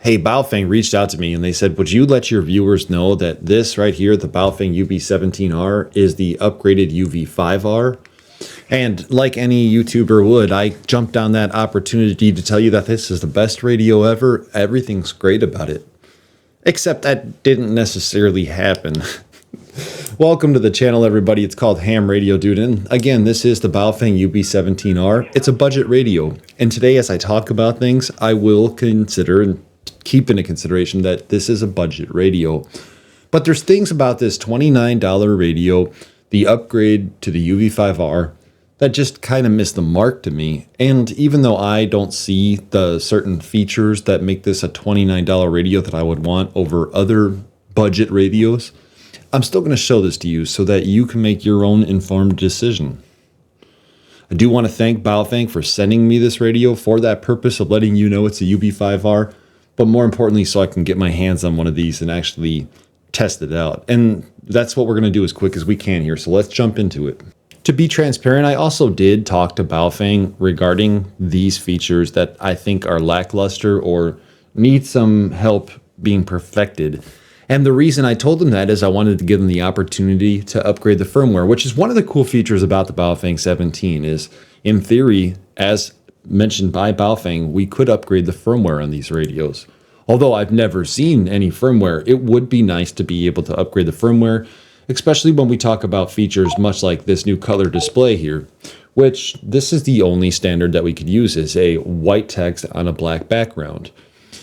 Hey, Baofeng reached out to me and they said, would you let your viewers know that this right here, the Baofeng UV17R, is the upgraded UV5R? And like any YouTuber would, I jumped on that opportunity to tell you that this is the best radio ever. Everything's great about it. Except that didn't necessarily happen. Welcome to the channel, everybody. It's called Ham Radio Dude. And again, this is the Baofeng UV17R. It's a budget radio. And today, as I talk about things, I will consider and keep into consideration that this is a budget radio. But there's things about this $29 radio, the upgrade to the UV5R, that just kind of missed the mark to me. And even though I don't see the certain features that make this a $29 radio that I would want over other budget radios, I'm still going to show this to you so that you can make your own informed decision. I do want to thank Baofeng for sending me this radio for that purpose of letting you know it's a UV5R, but more importantly, so I can get my hands on one of these and actually test it out. And that's what we're going to do as quick as we can here. So let's jump into it. To be transparent, I also did talk to Baofeng regarding these features that I think are lackluster or need some help being perfected. And the reason I told them that is I wanted to give them the opportunity to upgrade the firmware, which is one of the cool features about the Baofeng 17 is, in theory, as mentioned by Baofeng, we could upgrade the firmware on these radios. Although I've never seen any firmware, it would be nice to be able to upgrade the firmware, especially when we talk about features much like this new color display here, which this is the only standard that we could use is a white text on a black background.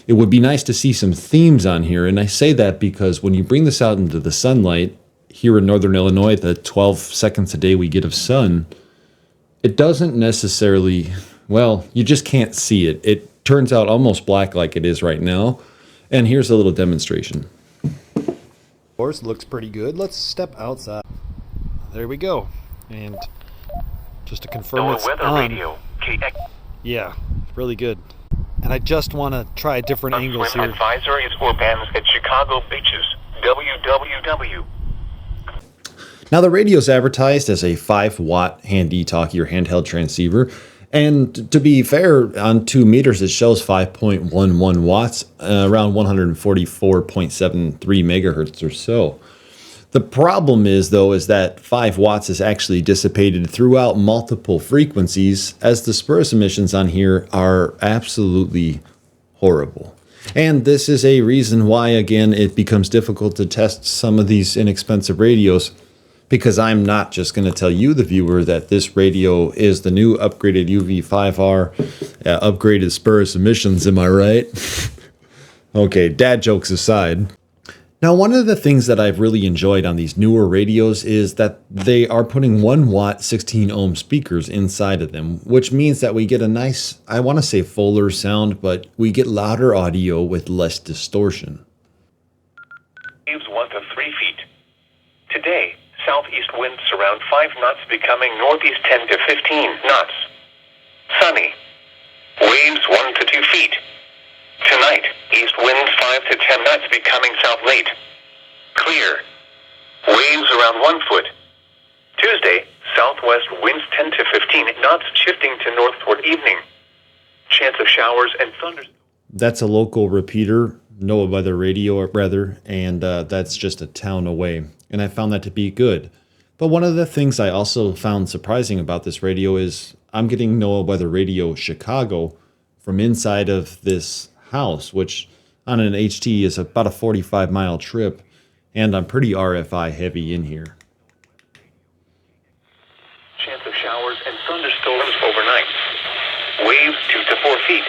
It would be nice to see some themes on here, and I say that because when you bring this out into the sunlight, here in Northern Illinois, the 12 seconds a day we get of sun, it doesn't necessarily, well, you just can't see it. It turns out almost black like it is right now, and here's a little demonstration. Of course, looks pretty good. Let's step outside. There we go. And just to confirm it's weather on. Radio. Yeah, really good. And I just want to try different angles here. Advisories for bands at Chicago beaches. WWW. Now the radio is advertised as a 5-watt handy talkie or handheld transceiver. And to be fair, on 2 meters it shows 5.11 watts, around 144.73 megahertz or so. The problem is, though, is that 5 watts is actually dissipated throughout multiple frequencies, as the spurious emissions on here are absolutely horrible. And this is a reason why, again, it becomes difficult to test some of these inexpensive radios, because I'm not just going to tell you, the viewer, that this radio is the new upgraded UV5R, upgraded spurious emissions, am I right? Okay, dad jokes aside. Now, one of the things that I've really enjoyed on these newer radios is that they are putting 1 watt 16 ohm speakers inside of them, which means that we get a nice, I want to say fuller sound, but we get louder audio with less distortion. Waves 1 to 3 feet. Today, southeast winds around 5 knots becoming northeast 10 to 15 knots. Sunny. Waves 1 to 2 feet. Tonight, east winds 5 to 10 knots becoming south late. Clear. Waves around 1 foot. Tuesday, southwest winds 10 to 15 knots shifting to north toward evening. Chance of showers and thunders. That's a local repeater, NOAA weather radio, or rather, and that's just a town away. And I found that to be good. But one of the things I also found surprising about this radio is I'm getting NOAA weather radio Chicago from inside of this house, which on an HT is about a 45-mile trip, and I'm pretty RFI heavy in here. Chance of showers and thunderstorms overnight. Waves 2 to 4 feet.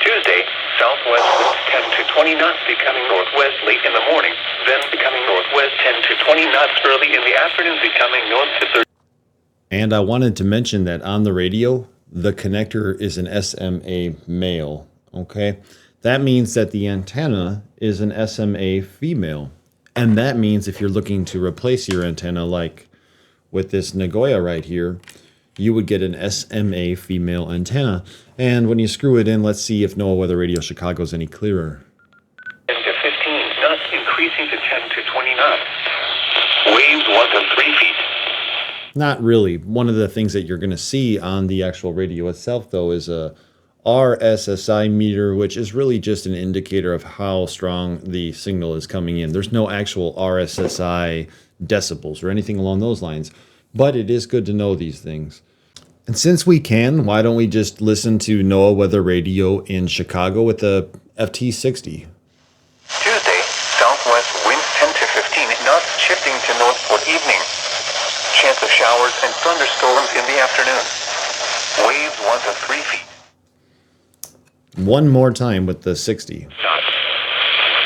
Tuesday, southwest winds 10 to 20 knots becoming northwest late in the morning, then becoming northwest 10 to 20 knots early in the afternoon, becoming north to 30. And I wanted to mention that on the radio, the connector is an SMA male. Okay, that means that the antenna is an SMA female. And that means if you're looking to replace your antenna, like with this Nagoya right here, you would get an SMA female antenna. And when you screw it in, let's see if NOAA Weather Radio Chicago is any clearer. 10 to 15 knots increasing to 10 to 20 knots. Waves 1 to 3 feet. Not really. One of the things that you're going to see on the actual radio itself, though, is a RSSI meter, which is really just an indicator of how strong the signal is coming in. There's no actual RSSI decibels or anything along those lines, but it is good to know these things. And since we can, why don't we just listen to NOAA Weather Radio in Chicago with the FT60? Tuesday, southwest winds 10 to 15 knots shifting to north for evening. Chance of showers and thunderstorms in the afternoon. Waves 1 to 3 feet. One more time with the 60. Knots.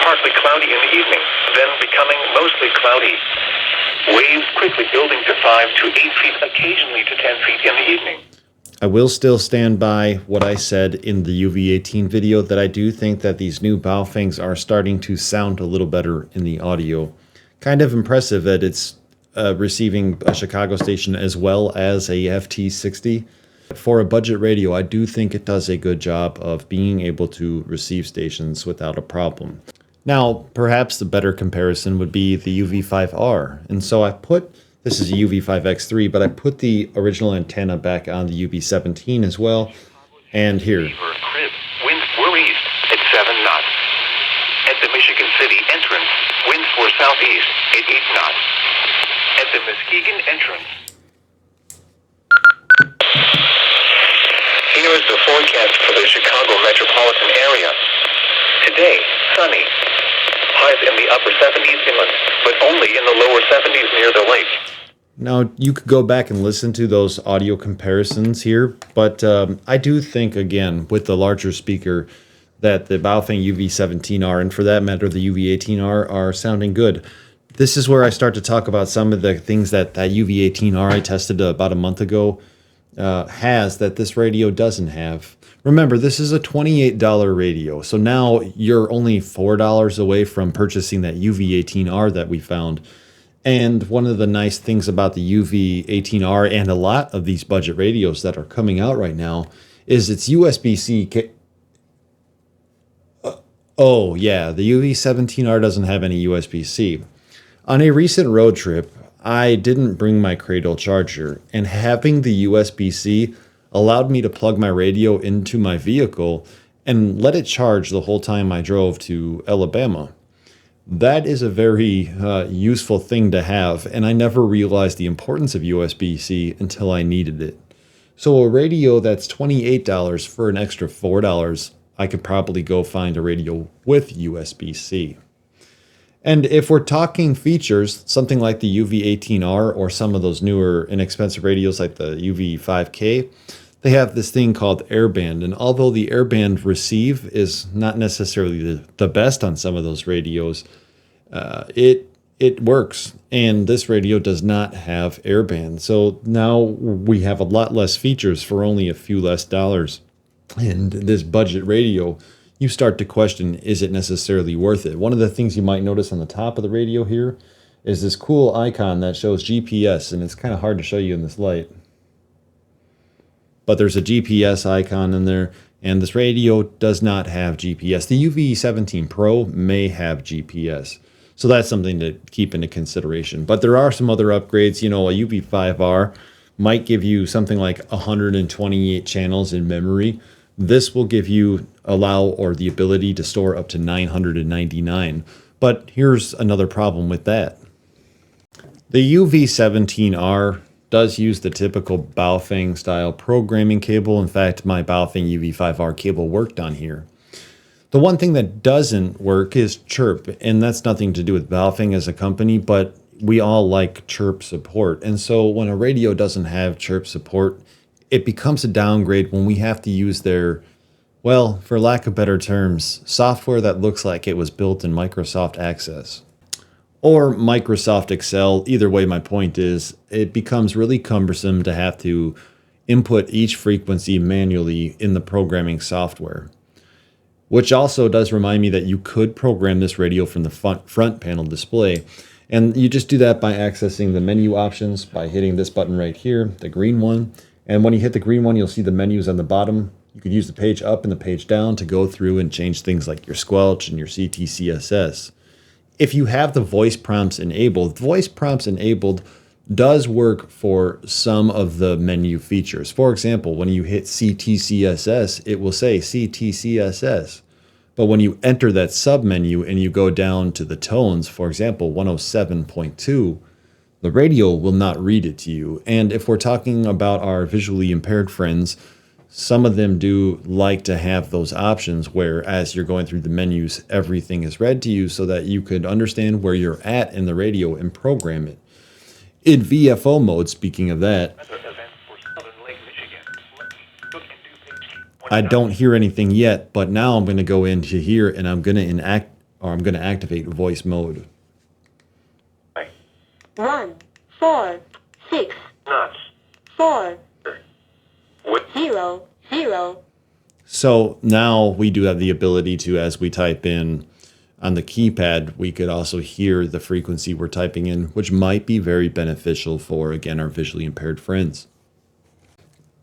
Partly cloudy in the evening, then becoming mostly cloudy. Waves quickly building to 5 to 8 feet, occasionally to 10 feet in the evening. I will still stand by what I said in the UV18 video that I do think that these new Baofengs are starting to sound a little better in the audio. Kind of impressive that it's receiving a Chicago station as well as a FT60. For a budget radio, I do think it does a good job of being able to receive stations without a problem. Now, perhaps the better comparison would be the UV5R. And so this is a UV5X3, but I put the original antenna back on the UV17 as well. And here. Winds were east at 7 knots. At the Michigan City entrance, winds were southeast at 8 knots. At the Muskegon entrance. Here is the forecast for the Chicago metropolitan area. Today, sunny. Highs in the upper 70s inland, but only in the lower 70s near the lake. Now, you could go back and listen to those audio comparisons here, but I do think, again, with the larger speaker, that the Baofeng UV17R, and for that matter, the UV18R, are sounding good. This is where I start to talk about some of the things that UV18R I tested about a month ago has that this radio doesn't have. Remember, this is a $28 radio, so now you're only $4 away from purchasing that UV18R that we found. And one of the nice things about the UV18R and a lot of these budget radios that are coming out right now is it's USB-C. Oh yeah, the UV17R doesn't have any USB-C. On a recent road trip, I didn't bring my cradle charger, and having the USB-C allowed me to plug my radio into my vehicle and let it charge the whole time I drove to Alabama. That is a very useful thing to have, and I never realized the importance of USB-C until I needed it. So a radio that's $28 for an extra $4, I could probably go find a radio with USB-C. And if we're talking features, something like the UV18R or some of those newer inexpensive radios like the UV5K, they have this thing called airband. And although the airband receive is not necessarily the best on some of those radios, it works. And this radio does not have airband. So now we have a lot less features for only a few less dollars. And this budget radio, you start to question, is it necessarily worth it? One of the things you might notice on the top of the radio here is this cool icon that shows GPS, and it's kind of hard to show you in this light. But there's a GPS icon in there, and this radio does not have GPS. The UV17 Pro may have GPS, so that's something to keep into consideration. But there are some other upgrades. You know, a UV5R might give you something like 128 channels in memory. This will give you the ability to store up to 999. But here's another problem with that. The UV17R does use the typical Baofeng style programming cable. In fact, my Baofeng UV5R cable worked on here. The one thing that doesn't work is chirp, and that's nothing to do with Baofeng as a company, but we all like chirp support. And so when a radio doesn't have chirp support, it becomes a downgrade when we have to use their, well, for lack of better terms, software that looks like it was built in Microsoft Access or Microsoft Excel. Either way, my point is it becomes really cumbersome to have to input each frequency manually in the programming software. Which also does remind me that you could program this radio from the front panel display. And you just do that by accessing the menu options by hitting this button right here, the green one. And when you hit the green one, you'll see the menus on the bottom. You could use the page up and the page down to go through and change things like your squelch and your CTCSS. If you have the voice prompts enabled, does work for some of the menu features. For example, when you hit CTCSS, it will say CTCSS. But when you enter that submenu and you go down to the tones, for example, 107.2, the radio will not read it to you. And if we're talking about our visually impaired friends, some of them do like to have those options where as you're going through the menus, everything is read to you so that you could understand where you're at in the radio and program it. In VFO mode, speaking of that, I don't hear anything yet, but now I'm going to go into here and I'm going to activate voice mode. 1, 4, 6, Knots. 4, What? 0, 0. So now we do have the ability to, as we type in on the keypad, we could also hear the frequency we're typing in, which might be very beneficial for, again, our visually impaired friends.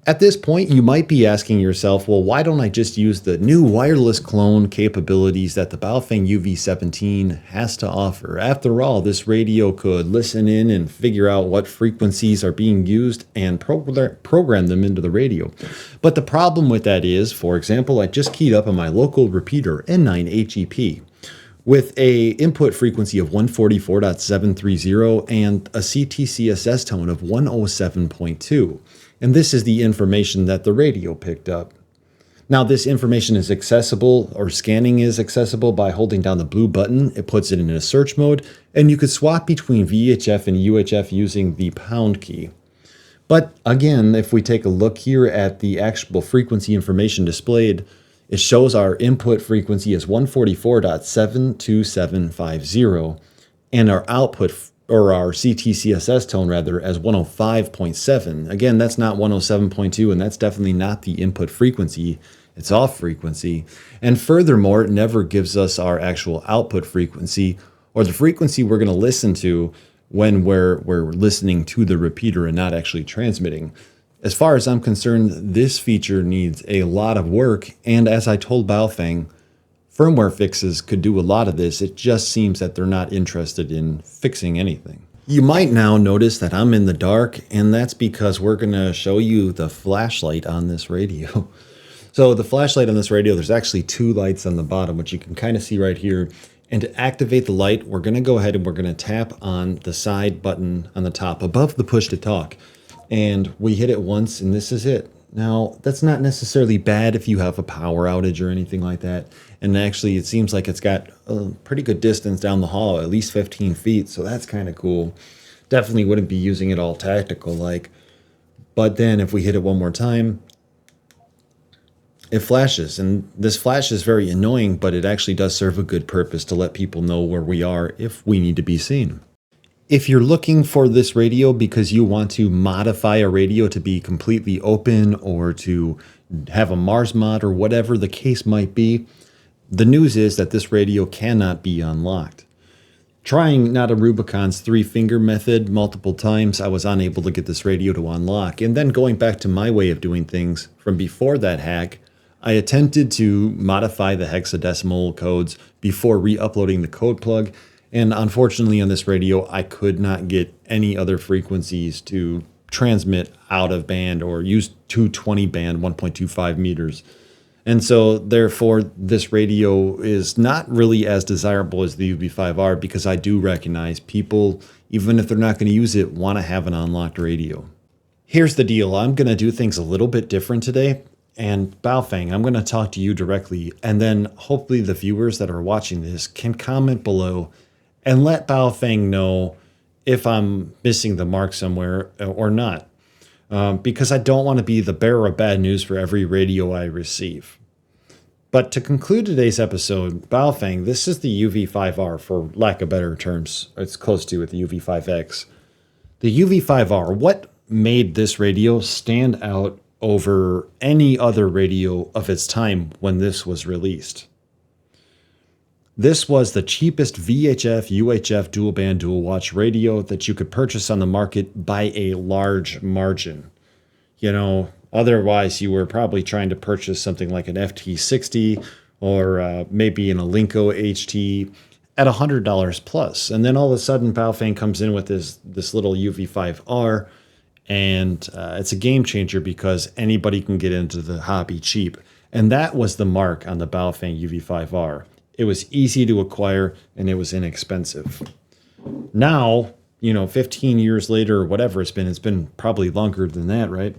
At this point, you might be asking yourself, well, why don't I just use the new wireless clone capabilities that the Baofeng UV17 has to offer? After all, this radio could listen in and figure out what frequencies are being used and program them into the radio. But the problem with that is, for example, I just keyed up on my local repeater N9HEP with a input frequency of 144.730 and a CTCSS tone of 107.2. And this is the information that the radio picked up. Now, this information is accessible, or scanning is accessible by holding down the blue button. It puts it in a search mode, and you could swap between VHF and UHF using the pound key. But again, if we take a look here at the actual frequency information displayed, it shows our input frequency is 144.72750, and our output, or our CTCSS tone rather, as 105.7. Again, that's not 107.2, and that's definitely not the input frequency. It's off frequency. And furthermore, it never gives us our actual output frequency, or the frequency we're going to listen to when we're listening to the repeater and not actually transmitting. As far as I'm concerned, this feature needs a lot of work, and as I told Baofeng, firmware fixes could do a lot of this. It just seems that they're not interested in fixing anything. You might now notice that I'm in the dark, and that's because we're going to show you the flashlight on this radio. So the flashlight on this radio, there's actually two lights on the bottom, which you can kind of see right here. And to activate the light, we're going to go ahead and we're going to tap on the side button on the top above the push to talk. And we hit it once, and this is it. Now, that's not necessarily bad if you have a power outage or anything like that. And actually, it seems like it's got a pretty good distance down the hall, at least 15 feet. So that's kind of cool. Definitely wouldn't be using it all tactical like. But then if we hit it one more time, it flashes. And this flash is very annoying, but it actually does serve a good purpose to let people know where we are if we need to be seen. If you're looking for this radio because you want to modify a radio to be completely open or to have a Mars mod or whatever the case might be, the news is that this radio cannot be unlocked. Trying Not a Rubicon's 3-finger method multiple times, I was unable to get this radio to unlock. And then going back to my way of doing things from before that hack, I attempted to modify the hexadecimal codes before re-uploading the code plug. And unfortunately on this radio, I could not get any other frequencies to transmit out of band or use 220 band 1.25 meters. And so therefore this radio is not really as desirable as the UV5R because I do recognize people, even if they're not going to use it, want to have an unlocked radio. Here's the deal. I'm going to do things a little bit different today. And Baofeng, I'm going to talk to you directly. And then hopefully the viewers that are watching this can comment below and let Baofeng know if I'm missing the mark somewhere or not. Because I don't want to be the bearer of bad news for every radio I receive. But to conclude today's episode, Baofeng, this is the UV5R, for lack of better terms. It's close to it, the UV5X. The UV5R, what made this radio stand out over any other radio of its time when this was released? This was the cheapest VHF, UHF dual band dual watch radio that you could purchase on the market by a large margin. You know, otherwise you were probably trying to purchase something like an FT60 or maybe an Alinco HT. at $100 plus. And then all of a sudden, Baofeng comes in with this little UV5R, and it's a game changer because anybody can get into the hobby cheap. And that was the mark on the Baofeng UV5R. It was easy to acquire and it was inexpensive. Now, 15 years later or whatever it's been probably longer than that, right?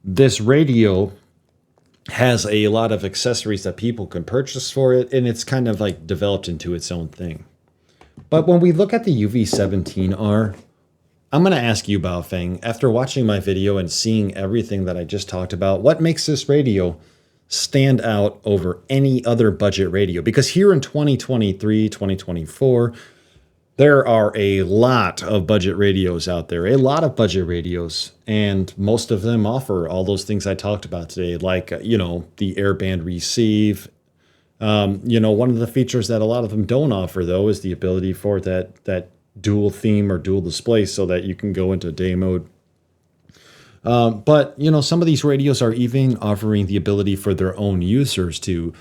This radio has a lot of accessories that people can purchase for it, and it's kind of like developed into its own thing. But when we look at the UV17R, I'm going to ask you, Baofeng, after watching my video and seeing everything that I just talked about, what makes this radio stand out over any other budget radio? Because here in 2023, 2024, there are a lot of budget radios out there, a lot of budget radios, and most of them offer all those things I talked about today, like, the airband receive. One of the features that a lot of them don't offer, though, is the ability for that dual theme or dual display so that you can go into day mode. But some of these radios are even offering the ability for their own users to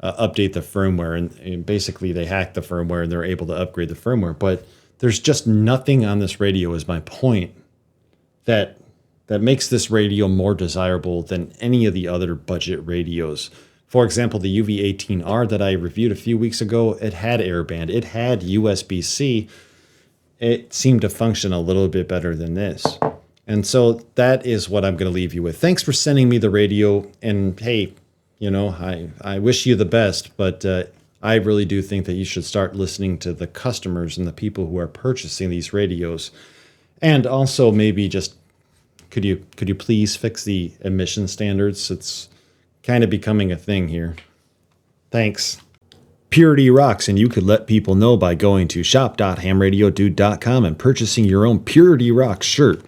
update the firmware, and basically they hack the firmware and they're able to upgrade the firmware. But there's just nothing on this radio, is my point, that makes this radio more desirable than any of the other budget radios. For example, the UV18R that I reviewed a few weeks ago, it had airband, it had USB-C. It seemed to function a little bit better than this. And so that is what I'm going to leave you with. Thanks for sending me the radio. And hey, I wish you the best, but I really do think that you should start listening to the customers and the people who are purchasing these radios. And also maybe just, could you please fix the emission standards? It's kind of becoming a thing here. Thanks. Purity rocks, and you could let people know by going to shop.hamradiodude.com and purchasing your own Purity Rock shirt.